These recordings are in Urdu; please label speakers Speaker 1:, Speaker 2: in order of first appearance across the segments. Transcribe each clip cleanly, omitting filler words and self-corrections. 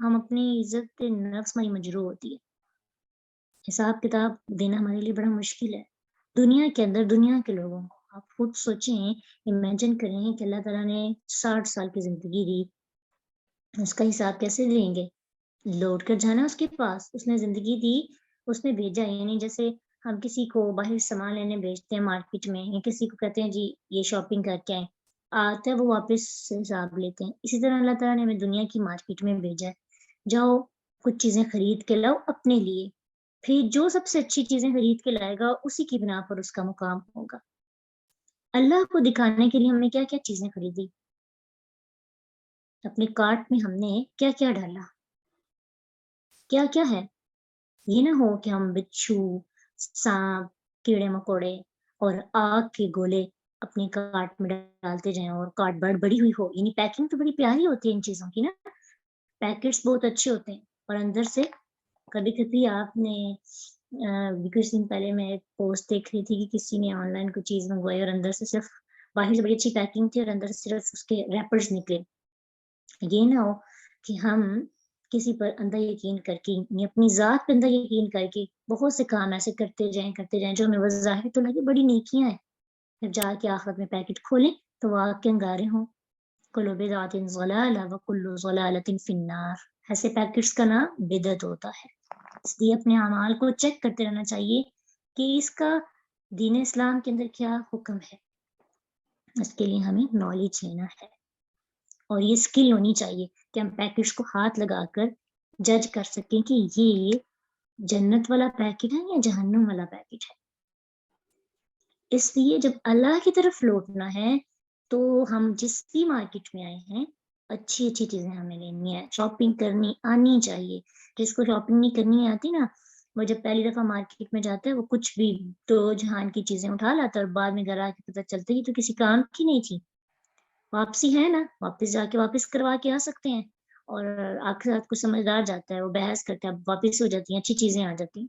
Speaker 1: ہم اپنی عزت نفس ہماری مجروح ہوتی ہے. حساب کتاب دینا ہمارے لیے بڑا مشکل ہے. دنیا کے اندر دنیا کے لوگوں کو آپ خود سوچیں، امیجن کریں کہ اللہ تعالیٰ نے 60 سال کی زندگی دی، اس کا حساب کیسے دیں گے؟ لوٹ کر جانا اس کے پاس. اس نے زندگی دی، اس نے بھیجا. یعنی جیسے ہم کسی کو باہر سامان لینے بھیجتے ہیں مارکیٹ میں، یا کسی کو کہتے ہیں جی یہ شاپنگ کر کے آئیں، آتا ہے وہ واپس حساب لیتے ہیں. اسی طرح اللہ تعالیٰ نے ہمیں دنیا کی مارکیٹ میں بھیجا ہے، جاؤ کچھ چیزیں خرید کے لاؤ اپنے لیے، پھر جو سب سے اچھی چیزیں خرید کے لائے گا اسی کی بنا پر اس کا مقام ہوگا. اللہ کو دکھانے کے لیے ہم نے کیا کیا چیزیں خریدی، اپنے کارٹ میں ہم نے کیا کیا ڈالا، کیا کیا ہے. یہ نہ ہو کہ ہم بچھو، سانپ، کیڑے مکوڑے اور آگ کے گولے اپنے کارٹ میں ڈالتے جائیں اور کارٹ بڑی ہوئی ہو. یعنی پیکنگ تو بڑی پیاری ہوتی ہے ان چیزوں کی نا، پیکٹس بہت اچھے ہوتے ہیں، اور اندر سے کبھی کبھی آپ نے کچھ دن پہلے میں ایک پوسٹ دیکھ رہی تھی کہ کسی نے آن لائن کوئی چیز منگوائی اور اندر سے صرف باہر سے بڑی اچھی پیکنگ تھی اور اندر سے صرف اس کے ریپرز نکلے. یہ نہ ہو کہ ہم کسی پر اندھا یقین کر کے، یعنی اپنی ذات پہ اندھا یقین کر کے بہت سے کام ایسے کرتے جائیں جو ہمیں بظاہر تو لگے بڑی نیکیاں ہیں، پھر جا کے آخرت میں پیکٹ کھولیں تو وہ آگ کے انگارے ہوں. کلو بدعۃ ضلالہ وکل ضلالۃ فی النار. ایسے پیکٹس کا نام بدعت ہوتا ہے. اس لیے اپنے اعمال کو چیک کرتے رہنا چاہیے کہ اس کا دین اسلام کے اندر کیا حکم ہے. اس کے لیے ہمیں نالج لینا ہے، اور یہ اسکل ہونی چاہیے کہ ہم پیکٹس کو ہاتھ لگا کر جج کر سکیں کہ یہ جنت والا پیکٹ ہے یا جہنم والا پیکٹ ہے. اس لیے جب اللہ کی طرف لوٹنا ہے تو ہم جس بھی مارکیٹ میں آئے ہیں اچھی اچھی چیزیں ہمیں لینی ہے، شاپنگ کرنی آنی چاہیے. جس کو شاپنگ نہیں کرنی آتی نا، وہ جب پہلی دفعہ مارکیٹ میں جاتا ہے وہ کچھ بھی دو جہان کی چیزیں اٹھا لاتا ہے اور بعد میں گھر آ کے پتہ چلتا ہے تو کسی کام کی نہیں تھی. واپسی ہے نا، واپس جا کے واپس کروا کے آ سکتے ہیں. اور آخر رات کو سمجھدار جاتا ہے، وہ بحث کرتا ہے، واپس ہو جاتی ہیں، اچھی چیزیں آ جاتی ہیں.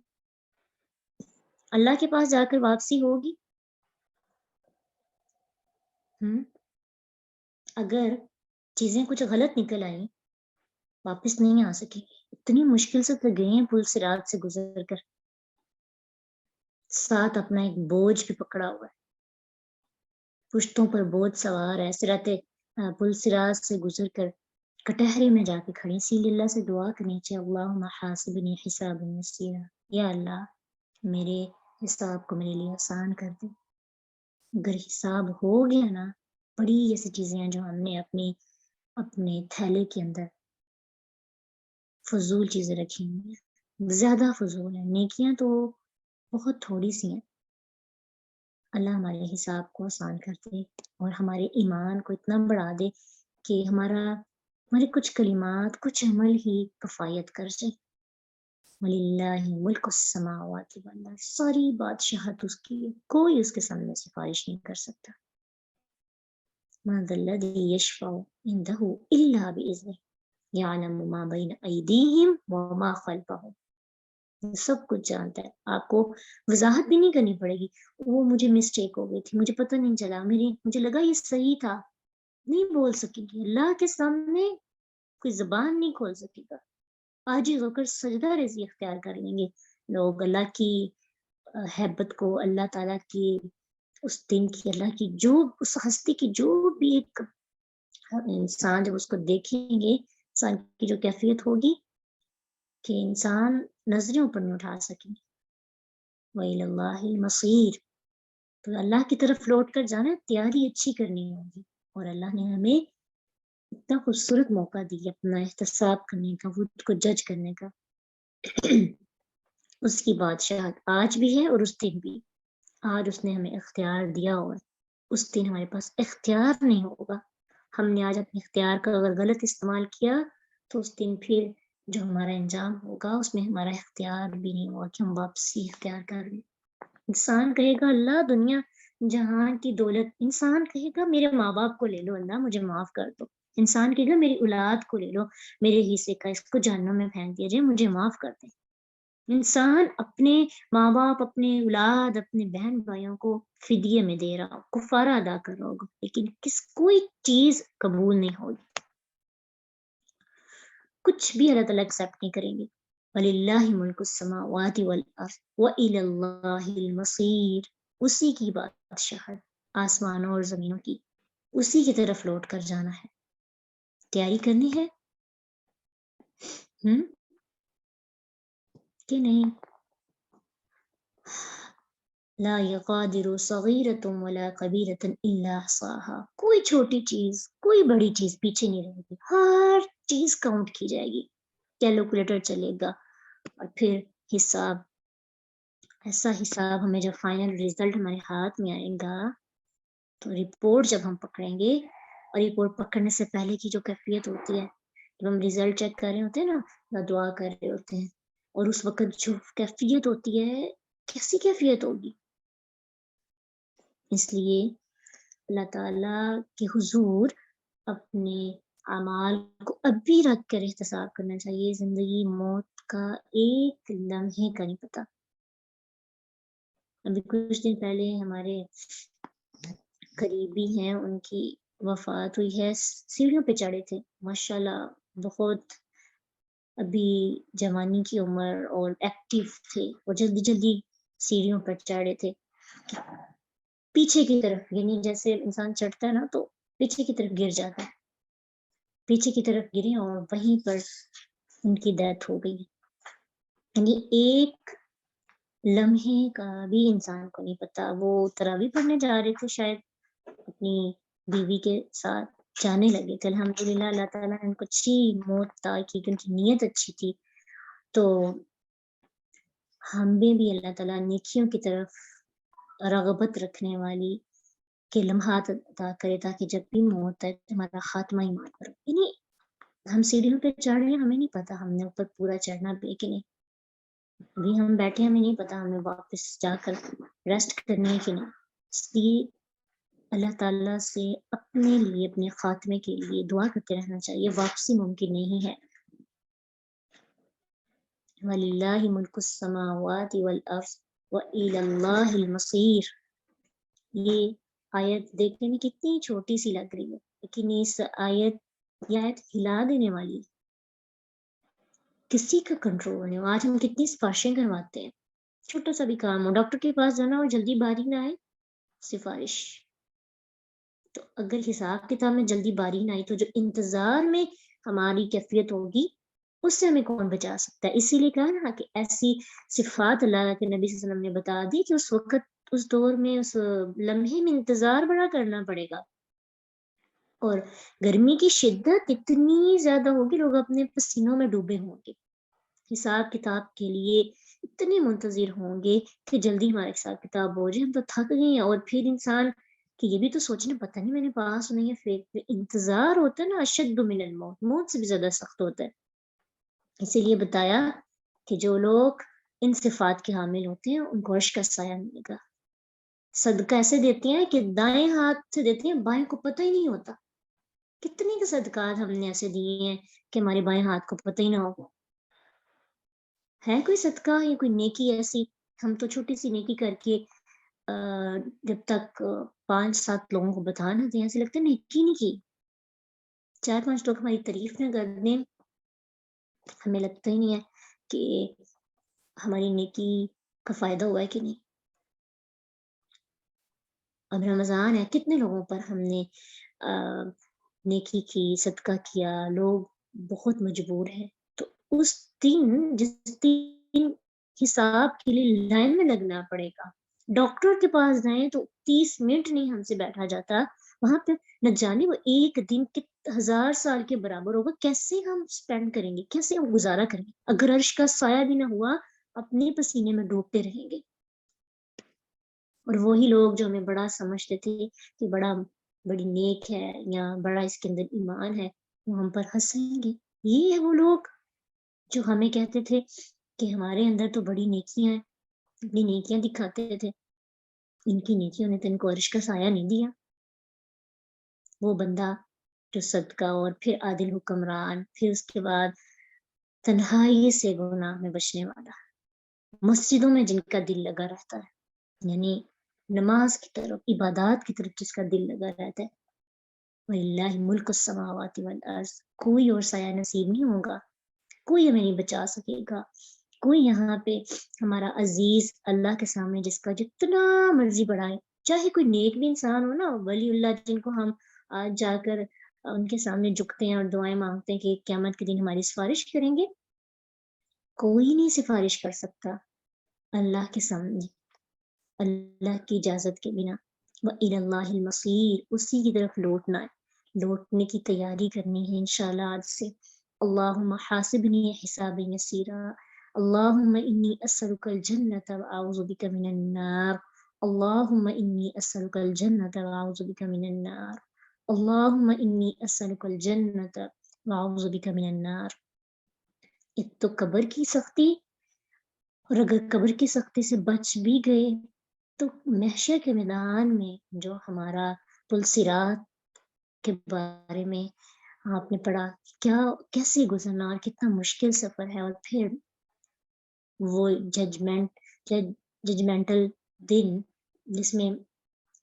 Speaker 1: اللہ کے پاس جا کر واپسی ہوگی. اگر چیزیں کچھ غلط نکل آئیں واپس نہیں آ سکیں گے. اتنی مشکل سے تو گئے ہیں پل صراط سے گزر کر، ساتھ اپنا ایک بوجھ بھی پکڑا ہوا ہے، پشتوں پر بوجھ سوار ہے. پل صراط سے گزر کر کٹہرے میں جا کے کھڑی، اسی لیے اللہ سے دعا کرنی چاہیے، اللہم حاسبنی حسابا یسیرا. یا اللہ میرے حساب کو میرے لیے آسان کر دے. اگر حساب ہو گیا نا، بڑی ایسی چیزیں ہیں جو ہم نے اپنے تھیلے کے اندر فضول چیزیں رکھی ہوئی ہیں، زیادہ فضول ہیں. نیکیاں تو بہت تھوڑی سی ہیں. اللہ ہمارے حساب کو آسان کر دے اور ہمارے ایمان کو اتنا بڑھا دے کہ ہمارے کچھ کلمات، کچھ عمل ہی کفایت کر جائے. وَلِلَّهِ مُلْكُ السَّمَاوَاتِ وَالْأَرْضِ. ساری بادشاہت اس کی ہے، کوئی اس کے سامنے سفارش نہیں کر سکتا. مَا ذَا الَّذِي يَشْفَعُ عِندَهُ إِلَّا بِإِذْنِهِ يَعْلَمُ مَا بَيْنَ أَيْدِيهِمْ وَمَا خَلْفَهُمْ. سب کچھ جانتا ہے. آپ کو وضاحت بھی نہیں کرنی پڑے گی. وہ مجھے مسٹیک ہو گئی تھی، مجھے پتہ نہیں چلا، مجھے لگا یہ صحیح تھا. نہیں بول سکیں گے اللہ کے سامنے، کوئی زبان نہیں کھول سکے گا. عاجز ہو کر سجدہ ریزی اختیار کر لیں گے لوگ اللہ کی حیبت کو، اللہ تعالیٰ کی اس دن کی، اللہ کی جو اس ہستی کی جو بھی ایک انسان جب اس کو دیکھیں گے، انسان کی جو کیفیت ہوگی کہ انسان نظریں اوپر نہیں اٹھا سکیں گے. وَإِلَى اللَّهِ الْمَصِيرُ. تو اللہ کی طرف لوٹ کر جانا، تیاری اچھی کرنی ہوگی. اور اللہ نے ہمیں اتنا خوبصورت موقع دیا اپنا احتساب کرنے کا، خود کو جج کرنے کا. اس کی بادشاہت آج بھی ہے اور اس دن بھی. آج اس نے ہمیں اختیار دیا اور اس دن ہمارے پاس اختیار نہیں ہوگا. ہم نے آج اپنے اختیار کا اگر غلط استعمال کیا تو اس دن پھر جو ہمارا انجام ہوگا اس میں ہمارا اختیار بھی نہیں ہوگا کہ ہم واپسی اختیار کر لیں. انسان کہے گا اللہ دنیا جہاں کی دولت، انسان کہے گا میرے ماں باپ کو لے لو اللہ مجھے معاف کر دو. انسان کہے گا میری اولاد کو لے لو، میرے حصے کا اس کو جہنم میں پھینک دیا جائے، مجھے معاف کر دیں. انسان اپنے ماں باپ، اپنے اولاد، اپنے بہن بھائیوں کو فدیے میں دے رہا ہو، کفارہ ادا کر رہا ہوگا، لیکن کوئی چیز قبول نہیں ہوگی. کچھ بھی اللہ تعالیٰ ایکسیپٹ نہیں کریں گے. وَلِلَّهِ مُلْكُ السَّمَاوَاتِ وَالْأَرْضِ وَإِلَى اللَّهِ الْمَصِيرُ. اسی کی بادشاہت آسمانوں اور زمینوں کی، اسی کی طرف لوٹ کر جانا ہے. تیاری کرنی ہے کہ نہیں؟ لا يقادر صغيرة ولا كبيرة إلا أحصاها. کوئی چھوٹی چیز کوئی بڑی چیز پیچھے نہیں رہے گی، ہر چیز کاؤنٹ کی جائے گی. کیلکولیٹر چلے گا اور پھر حساب، ایسا حساب ہمیں جب فائنل رزلٹ ہمارے ہاتھ میں آئے گا تو رپورٹ جب ہم پکڑیں گے، اور رپورٹ پکڑنے سے پہلے کی جو کیفیت ہوتی ہے، جب ہم رزلٹ چیک کر رہے ہوتے ہیں نا یا دعا کر رہے ہوتے ہیں، اور اس وقت جو کیفیت ہوتی ہے، کیسی کیفیت ہوگی. اس لیے اللہ تعالیٰ کے حضور اپنے اعمال کو ابھی رکھ کر احتساب کرنا چاہیے. زندگی موت کا ایک لمحے کا نہیں پتا. ابھی کچھ دن پہلے ہمارے قریبی ہیں، ان کی وفات ہوئی ہے. سیڑھیوں پہ چڑھے تھے، ماشاءاللہ بہت ابھی جوانی کی عمر اور ایکٹیو تھے، اور جلدی جلدی سیڑھیوں پر چڑھے تھے. پیچھے کی طرف، یعنی جیسے انسان چڑھتا ہے نا تو پیچھے کی طرف گر جاتا ہے، پیچھے کی طرف گرے اور وہیں پر ان کی ڈیتھ ہو گئی. یعنی ایک لمحے کا بھی انسان کو نہیں پتا. وہ تراویح پڑھنے جا رہے تھے، شاید اپنی بیوی کے ساتھ جانے لگے تھے. الحمدللہ اللہ تعالیٰ نے ان کو اچھی موت عطا کی، کہ ان کی نیت اچھی تھی. تو ہمیں بھی اللہ تعالیٰ نیکیوں کی طرف رغبت رکھنے والی کے لمحات عطا کرے، تاکہ جب بھی موت ہے ہمارا خاتمہ ایمان پر. یعنی ہم سیڑھیوں پہ چڑھ رہے ہیں، ہمیں نہیں پتا ہم نے اوپر پورا چڑھنا بھی کہ نہیں. ابھی ہم بیٹھے، ہمیں نہیں پتا ہمیں واپس جا کر ریسٹ کرنی ہے کہ نہیں. اس لیے اللہ تعالیٰ سے اپنے لیے، اپنے خاتمے کے لیے دعا کرتے رہنا چاہیے. واپسی ممکن نہیں ہے. وَلِلَّهِ مُلْكُ السَّمَاوَاتِ وَالْأَرْضِ وَإِلَى اللَّهِ الْمَصِيرُ. یہ آیت دیکھنے میں کتنی چھوٹی سی لگ رہی ہے، لیکن اس آیت ہلا دینے والی. کسی کا کنٹرول نہیں. آج ہم کتنی سفارشیں کرواتے ہیں، چھوٹا سا بھی کام ہو، ڈاکٹر کے پاس جانا اور جلدی باری نہ آئے، سفارش. تو اگر حساب کتاب میں جلدی باری نہ آئی تو جو انتظار میں ہماری کیفیت ہوگی اس سے ہمیں کون بچا سکتا ہے. اسی لیے کہا نا کہ ایسی صفات اللہ کے نبی صلی اللہ علیہ وسلم نے بتا دی کہ اس وقت، اس دور میں، اس لمحے میں انتظار بڑا کرنا پڑے گا. اور گرمی کی شدت اتنی زیادہ ہوگی، لوگ اپنے پسینوں میں ڈوبے ہوں گے. حساب کتاب کے لیے اتنے منتظر ہوں گے کہ جلدی ہمارا حساب کتاب ہو جائے. ہم تو تھک گئے ہیں. اور پھر انسان کہ یہ بھی تو سوچنے، پتہ نہیں میں نے پاس نہیں ہے. پھر انتظار ہوتا ہے نا، اشد من الموت، موت سے بھی زیادہ سخت ہوتا ہے. اسی لیے بتایا کہ جو لوگ ان صفات کے حامل ہوتے ہیں ان کو عرش کا سایہ ملے گا. صدقہ ایسے دیتے ہیں کہ دائیں ہاتھ سے دیتے ہیں، بائیں کو پتہ ہی نہیں ہوتا. کتنے کے صدقات ہم نے ایسے دیے ہیں کہ ہمارے بائیں ہاتھ کو پتہ ہی نہ ہو. ہے کوئی صدقہ یا کوئی نیکی ایسی؟ ہم تو چھوٹی سی نیکی کر کے جب تک 5-7 لوگوں کو بتا نہ دیں، ایسے لگتا ہے نیکی نہیں کی. 4-5 لوگ ہماری تعریف نہ کر دیں، ہمیں لگتا ہی نہیں ہے کہ ہماری نیکی کا فائدہ ہوا ہے کہ نہیں. اب رمضان ہے، کتنے لوگوں پر ہم نے نیکی کی، صدقہ کیا. لوگ بہت مجبور ہیں. تو اس دن، جس دن حساب کے لیے لائن میں لگنا پڑے گا، ڈاکٹر کے پاس جائیں تو 30 منٹ نہیں ہم سے بیٹھا جاتا. وہاں پہ نہ جانے وہ ایک دن 1000 سال کے برابر ہوگا. کیسے ہم سپینڈ کریں گے، کیسے ہم گزارا کریں گے؟ اگر عرش کا سایہ بھی نہ ہوا، اپنے پسینے میں ڈوبتے رہیں گے. اور وہی لوگ جو ہمیں بڑا سمجھتے تھے کہ بڑی نیک ہے یا بڑا اس کے اندر ایمان ہے، وہ ہم پر ہنسیں گے. یہ ہے وہ لوگ جو ہمیں کہتے تھے کہ ہمارے اندر تو بڑی نیکیاں ہیں، اپنی نیکیاں دکھاتے تھے. ان کی نیکیوں نے تو ان کو عرش کا سایہ نہیں دیا. وہ بندہ جو صدقہ اور پھر عادل حکمران، پھر اس کے بعد تنہائی سے گناہ میں بچنے والا، مسجدوں میں جن کا دل لگا رہتا ہے، یعنی نماز کی طرف، عبادات کی طرف جس کا دل لگا رہتا ہے. وَلِلَّهِ مُلْكُ السَّمَاوَاتِ وَالْأَرْضِ. کوئی اور سایہ نصیب نہیں ہوگا کوئی ہمیں نہیں بچا سکے گا. کوئی یہاں پہ ہمارا عزیز اللہ کے سامنے جس کا جتنا مرضی بڑھائے، چاہے کوئی نیک بھی انسان ہو نا، ولی اللہ جن کو ہم آج جا کر ان کے سامنے جھکتے ہیں اور دعائیں مانگتے ہیں کہ قیامت کے دن ہماری سفارش کریں گے، کوئی نہیں سفارش کر سکتا اللہ کے سامنے اللہ کی اجازت کے بنا. وَإِلَى اللَّهِ الْمَصِيرُ، اسی کی طرف لوٹنا ہے، لوٹنے کی تیاری کرنی ہے انشاءاللہ آج سے. اللہم حاسبنی حسابا یسیرا، اللہم انی اسألک الجنۃ واعوذ بک من النار، اللہم انی اسألک الجنۃ واعوذ بک من النار، اللہم انی اسألک الجنۃ واعوذ بک من النار. ایک تو قبر کی سختی، اور اگر قبر کی سختی سے بچ بھی گئے تو محشر کے میدان میں جو ہمارا پل صراط کے بارے میں آپ نے پڑھا، کیا کیسے گزرنا اور کتنا مشکل سفر ہے، اور پھر وہ ججمنٹل دن جس میں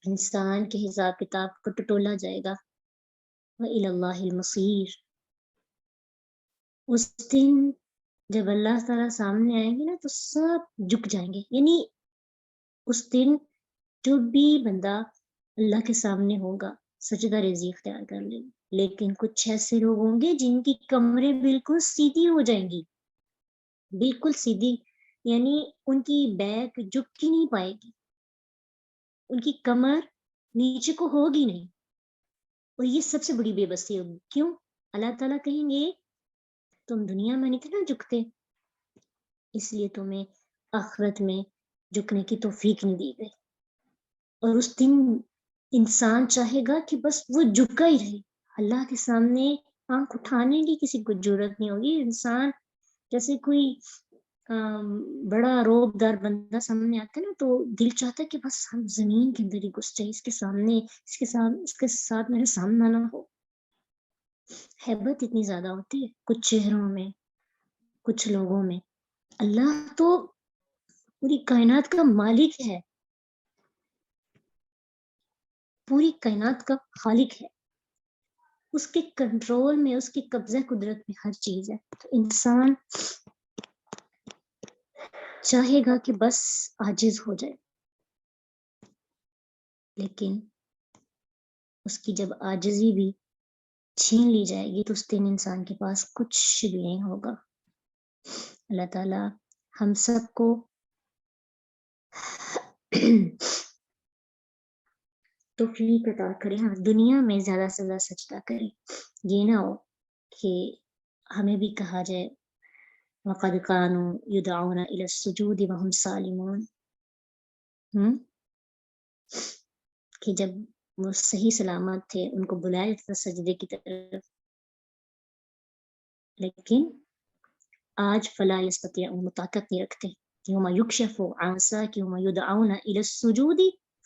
Speaker 1: انسان کے حساب کتاب کو ٹٹولا جائے گا. وَإِلَى اللَّهِ الْمَصِيرُ. اس دن جب اللہ تعالیٰ سامنے آئیں گے نا تو سب جھک جائیں گے. یعنی اس دن جو بھی بندہ اللہ کے سامنے ہوگا سجدہ ریزی اختیار کر لے گا، لیکن کچھ ایسے لوگ ہوں گے جن کی کمریں بالکل سیدھی ہو جائیں گی، بالکل سیدھی، یعنی ان کی بیک جھک ہی نہیں پائے گی، ان کی کمر نیچے کو ہوگی نہیں. اور یہ سب سے بڑی بے بسی ہوگی. کیوں؟ اللہ تعالیٰ کہیں گے تم دنیا میں نہیں تھے نا جھکتے، اس لیے تمہیں آخرت میں جھکنے کی توفیق نہیں دی گئی. اور اس دن انسان چاہے گا کہ بس وہ جھکا ہی رہے، اللہ کے سامنے آنکھ اٹھانے کی کسی کو ضرورت نہیں ہوگی. انسان جیسے کوئی بڑا روب دار بندہ سامنے آتا ہے نا تو دل چاہتا ہے کہ بس ہم زمین کے اندر ہی گھس جائیں، اس کے سامنے، اس کے ساتھ میرا سامنا نہ ہو. ہیبت اتنی زیادہ ہوتی ہے کچھ چہروں میں، کچھ لوگوں میں. اللہ تو پوری کائنات کا مالک ہے، پوری کائنات کا خالق ہے، اس کے کنٹرول میں، اس کے قبضہ قدرت میں ہر چیز ہے. تو انسان چاہے گا کہ بس عاجز ہو جائے، لیکن اس کی جب عاجزی بھی چھین لی جائے گی تو اس دن انسان کے پاس کچھ بھی نہیں ہوگا. اللہ تعالیٰ ہم سب کو توفیق عطا کرے، ہم دنیا میں زیادہ سے زیادہ سجدہ کریں. یہ نہ ہو کہ ہمیں بھی کہا جائے وَقَدْ كَانُوا يُدْعَوْنَ إِلَى السُّجُودِ وَهُمْ سَالِمُونَ، کہ جب وہ صحیح سلامت تھے ان کو بلایا جاتا تھا سجدے کی طرف، لیکن آج فلا یستطیعون، طاقت نہیں رکھتے. یوم یکشف عن ساق یوم یدعون الی السجود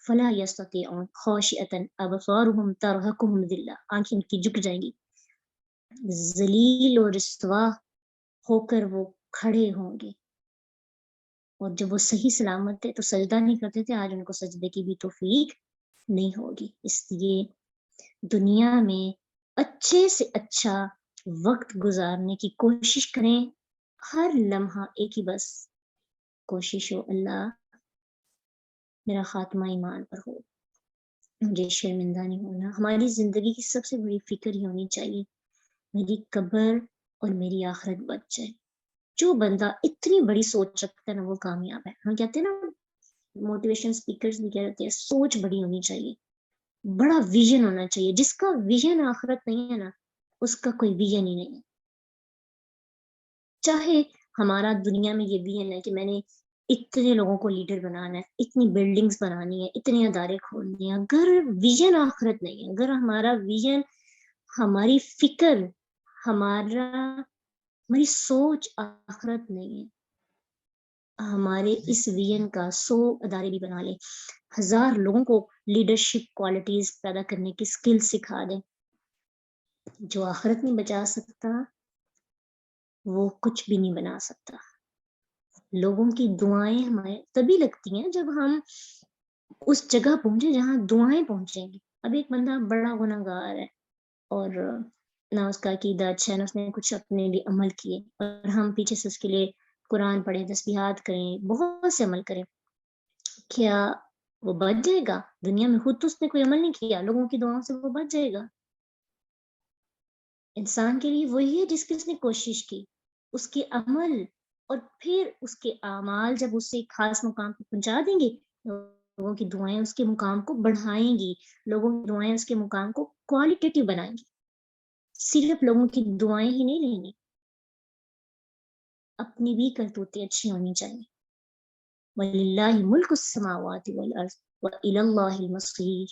Speaker 1: فلا یستطیعون خاشعۃ ابصارهم ترهقهم ذلہ، آنکھیں ان کی جھک جائیں گی، ذلیل اور رسوا ہو کر وہ کھڑے ہوں گے. اور جب وہ صحیح سلامت تھے تو سجدہ نہیں کرتے تھے، آج ان کو سجدے کی بھی توفیق نہیں ہوگی. اس لیے دنیا میں اچھے سے اچھا وقت گزارنے کی کوشش کریں. ہر لمحہ ایک ہی بس کوشش ہو، اللہ میرا خاتمہ ایمان پر ہو، مجھے شرمندہ نہیں ہونا. ہماری زندگی کی سب سے بڑی فکر ہی ہونی چاہیے میری قبر اور میری آخرت بچ جائے. جو بندہ اتنی بڑی سوچ رکھتا ہے نا وہ کامیاب ہے. ہم کہتے ہیں نا، موٹیویشن اسپیکرز بھی کہتے ہیں سوچ بڑی ہونی چاہیے، بڑا ویژن ہونا چاہیے. جس کا ویژن آخرت نہیں ہے نا اس کا کوئی ویژن ہی نہیں ہے. چاہے ہمارا دنیا میں یہ ویژن ہے کہ میں نے اتنے لوگوں کو لیڈر بنانا ہے، اتنی بلڈنگز بنانی ہے، اتنے ادارے کھولنے ہیں، اگر ویژن آخرت نہیں ہے، اگر ہمارا ویژن، ہماری فکر، ہماری سوچ آخرت نہیں ہے، ہمارے اس ویژن کا 100 ادارے بھی بنا لیں، 1000 لوگوں کو لیڈرشپ کوالٹیز پیدا کرنے کی سکل سکھا دیں، جو آخرت نہیں بچا سکتا وہ کچھ بھی نہیں بنا سکتا. لوگوں کی دعائیں ہمیں تبھی لگتی ہیں جب ہم اس جگہ پہنچے جہاں دعائیں پہنچیں گی. اب ایک بندہ بڑا گناہگار ہے اور نہ اس کا عقیدہ اچھا ہے، نہ اس نے کچھ اپنے لیے عمل کیے، اور ہم پیچھے سے اس کے لیے قرآن پڑھیں، تسبیحات کریں، بہت سے عمل کریں، کیا وہ بچ جائے گا؟ دنیا میں خود تو اس نے کوئی عمل نہیں کیا، لوگوں کی دعاؤں سے وہ بچ جائے گا؟ انسان کے لیے وہی ہے جس کی اس نے کوشش کی، اس کے عمل اور پھر اس کے اعمال جب اسے خاص مقام پہ پہنچا دیں گے، لوگوں کی دعائیں اس کے مقام کو بڑھائیں گی، لوگوں کی دعائیں اس کے مقام کو کوالٹیٹیو بنائیں گی، صرف لوگوں کی دعائیں ہی نہیں لیں گی، اپنی بھی کرتوتیں اچھی ہونی چاہیے۔ وَلِلَّهِ مُلْكُ السَّمَاوَاتِ وَالْأَرْضِ وَإِلَى اللَّهِ الْمَصِيرُ۔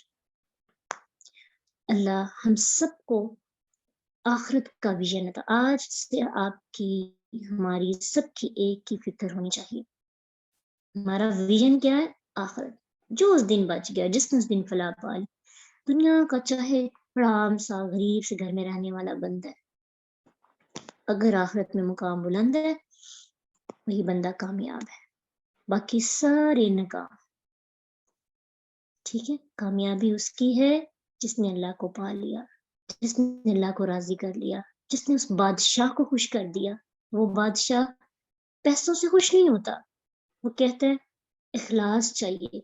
Speaker 1: اللہ ہم سب کو آخرت کا ویژن تھا، آج سے آپ کی ہماری سب کی ایک کی فکر ہونی چاہیے۔ ہمارا ویژن کیا ہے؟ آخرت۔ جو اس دن بچ گیا، جس نے اس دن فلاح پا لی، دنیا کا چاہے بڑا عام سا غریب سے گھر میں رہنے والا بندہ ہے، اگر آخرت میں مقام بلند ہے وہی بندہ کامیاب ہے، باقی سارے ناکام۔ ٹھیک ہے، کامیابی اس کی ہے جس نے اللہ کو پا لیا، جس نے اللہ کو راضی کر لیا، جس نے اس بادشاہ کو خوش کر دیا۔ وہ بادشاہ پیسوں سے خوش نہیں ہوتا، وہ کہتا ہے اخلاص چاہیے،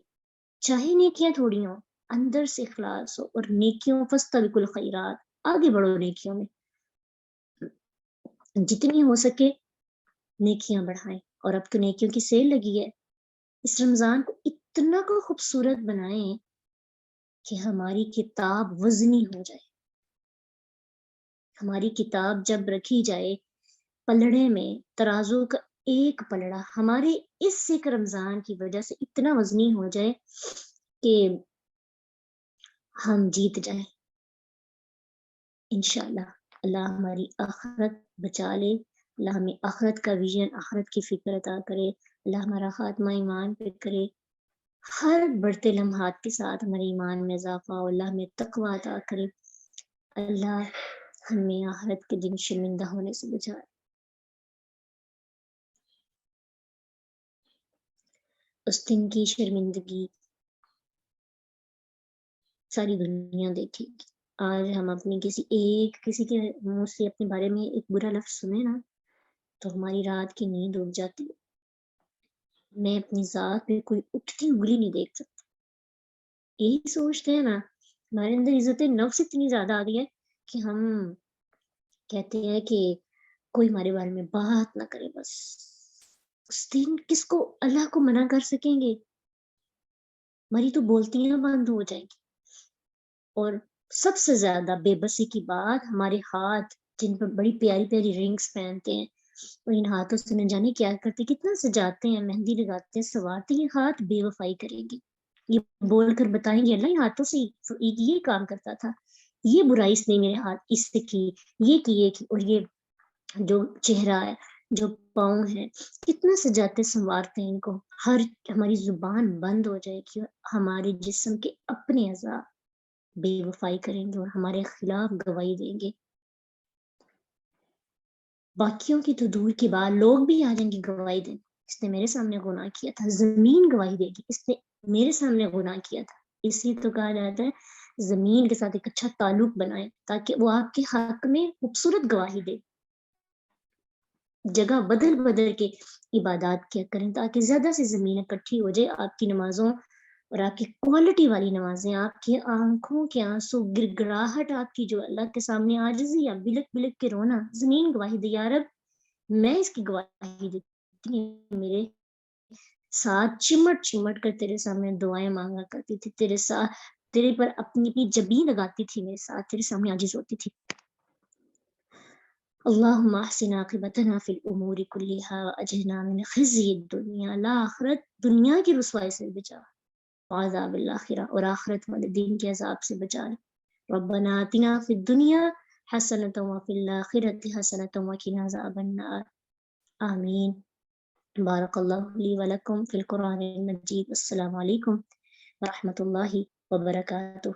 Speaker 1: چاہے نیکیاں تھوڑی ہوں، اندر سے اخلاص ہو، اور نیکیوں فاستبقوا الخیرات، آگے بڑھو نیکیوں میں، جتنی ہو سکے نیکیاں بڑھائیں۔ اور اب تو نیکیوں کی سیل لگی ہے، اس رمضان کو اتنا کو خوبصورت بنائیں کہ ہماری کتاب وزنی ہو جائے۔ ہماری کتاب جب رکھی جائے پلڑے میں، ترازو کا ایک پلڑا ہمارے اس ایک رمضان کی وجہ سے اتنا وزنی ہو جائے کہ ہم جیت جائیں انشاءاللہ۔ اللہ ہماری آخرت بچا لے، اللہ ہمیں آخرت کا ویژن، آخرت کی فکر عطا کرے، اللہ ہمارا خاتمہ ایمان پہ کرے، ہر بڑھتے لمحات کے ساتھ ہمارے ایمان میں اضافہ ہو، اللہ ہمیں تقویٰ عطا کرے، اللہ ہمیں آخرت کے دن شرمندہ ہونے سے بچائے۔ اس دن کی شرمندگی ساری دنیا دیکھے گی۔ آج ہم اپنی کسی کے منہ سے اپنے بارے میں ایک برا لفظ سنیں نا تو ہماری رات کی نیند اڑ جاتی ہے۔ میں اپنی ذات پہ کوئی اٹھتی انگلی نہیں دیکھ سکتی، یہی سوچتے ہیں نا، ہمارے اندر عزت نفس اتنی زیادہ آ گئی ہے کہ ہم کہتے ہیں کہ کوئی ہمارے بارے میں بات نہ کرے، بس اس دن کس کو اللہ کو منع کر سکیں گے؟ ہماری تو بولتیاں بند ہو جائیں گی، اور سب سے زیادہ بے بسی کی بات، ہمارے ہاتھ جن پر بڑی پیاری پیاری رنگز پہنتے ہیں، اور ان ہاتھوں سے نہ جانے کیا کرتے، کتنا سجاتے ہیں، مہندی لگاتے ہیں، سنوارتے ہیں، یہ ہاتھ بے وفائی کریں گے، یہ بول کر بتائیں گے اللہ یہ ہاتھوں سے یہ کام کرتا تھا، یہ برائی اس نے میرے ہاتھ اس سے کی، یہ کی، اور یہ جو چہرہ ہے، جو پاؤں ہے، کتنا سجاتے سنوارتے ہیں ان کو، ہماری زبان بند ہو جائے گی، ہمارے جسم کے اپنے اعضاء بے وفائی کریں گے اور ہمارے خلاف گواہی دیں گے۔ باقیوں کی تو دور کی بات، لوگ بھی آ جائیں گے گواہی دیں، اس نے میرے سامنے گناہ کیا تھا، زمین گواہی دے گی اس نے میرے سامنے گناہ کیا تھا۔ اس لیے تو کہا جاتا ہے زمین کے ساتھ ایک اچھا تعلق بنائیں تاکہ وہ آپ کے حق میں خوبصورت گواہی دے، جگہ بدل بدل کے عبادات کیا کریں تاکہ زیادہ سے زمین اکٹھی ہو جائے آپ کی نمازوں، اور آپ کی کوالٹی والی نمازیں، آپ کی آنکھوں کے آنسو، گر گراہٹ، آپ کی جو اللہ کے سامنے عاجزی یا بلک بلک کے رونا، زمین گواہی دے یا رب میں اس کی گواہی دیتی ہوں، میرے ساتھ چمٹ چمٹ کر تیرے سامنے دعائیں مانگا کرتی تھی، تیرے ساتھ تیرے پر اپنی جبین لگاتی تھی، میرے ساتھ تیرے سامنے عاجز ہوتی تھی۔ اللہم احسن عاقبتنا فی الامور کلہا واجرنا من خزی الدنیا، لا آخرت دنیا کی رسوائی سے بچا، وعذاب الاخرہ اور آخرت والے دین کے عذاب سے بچا لے۔ ربنا آتنا فی الدنیا حسنۃ وفی الآخرۃ حسنۃ وقنا عذاب النار، آمین۔ بارک اللہ لی ولکم فی القرآن المجید۔ السلام علیکم ورحمۃ اللہ وبرکاتہ۔